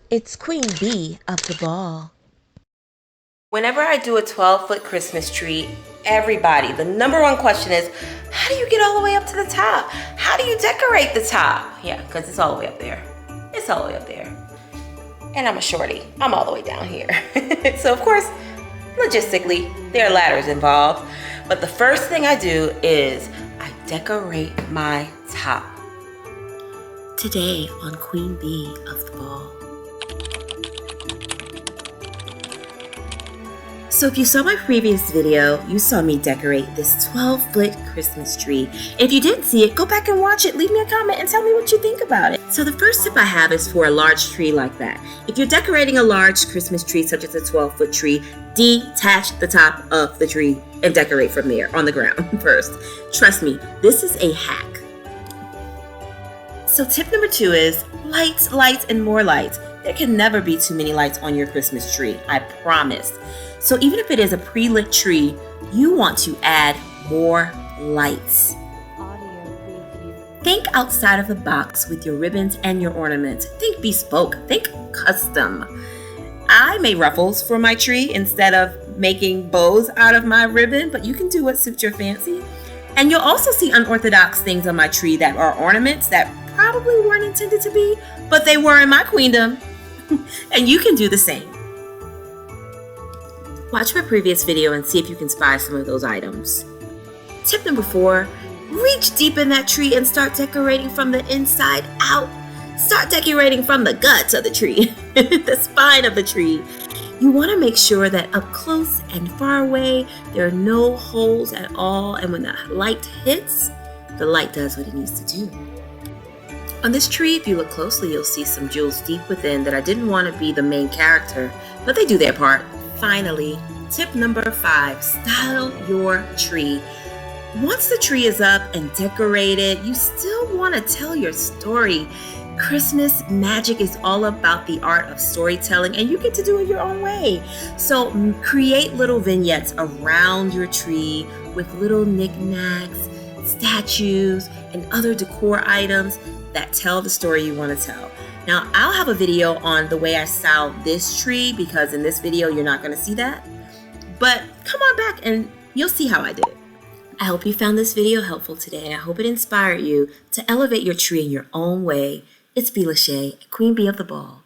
It's Queen Bee of the ball. Whenever I do a 12-foot Christmas tree, everybody, the number one question is, how do you get all the way up to the top? How do you decorate the top? Yeah, because it's all the way up there. It's all the way up there. And I'm a shorty. I'm all the way down here. So of course, logistically, there are ladders involved. But the first thing I do is I decorate my top. Today on Queen Bee of the Ball. So if you saw my previous video, you saw me decorate this 12-foot Christmas tree. If you didn't see it, go back and watch it. Leave me a comment and tell me what you think about it. So the first tip I have is for a large tree like that. If you're decorating a large Christmas tree, such as a 12-foot tree, detach the top of the tree and decorate from there on the ground first. Trust me, this is a hack. So tip number 2 is lights, lights, and more lights. There can never be too many lights on your Christmas tree, I promise. So even if it is a pre-lit tree, you want to add more lights. Think outside of the box with your ribbons and your ornaments. Think bespoke, think custom. I made ruffles for my tree instead of making bows out of my ribbon, but you can do what suits your fancy. And you'll also see unorthodox things on my tree that are ornaments that probably weren't intended to be, but they were in my queendom. And you can do the same. Watch my previous video and see if you can spy some of those items. Tip number 4, reach deep in that tree and start decorating from the inside out. Start decorating from the guts of the tree, the spine of the tree. You want to make sure that up close and far away, there are no holes at all. And when the light hits, the light does what it needs to do. On this tree, if you look closely, you'll see some jewels deep within that I didn't want to be the main character, but they do their part. Finally, tip number 5, style your tree. Once the tree is up and decorated, you still want to tell your story. Christmas magic is all about the art of storytelling, and you get to do it your own way. So create little vignettes around your tree with little knickknacks, statues, and other decor items that tell the story you want to tell. Now, I'll have a video on the way I styled this tree because in this video, you're not going to see that. But come on back and you'll see how I did it. I hope you found this video helpful today, and I hope it inspired you to elevate your tree in your own way. It's Bee Lachey, Queen Bee of the Ball.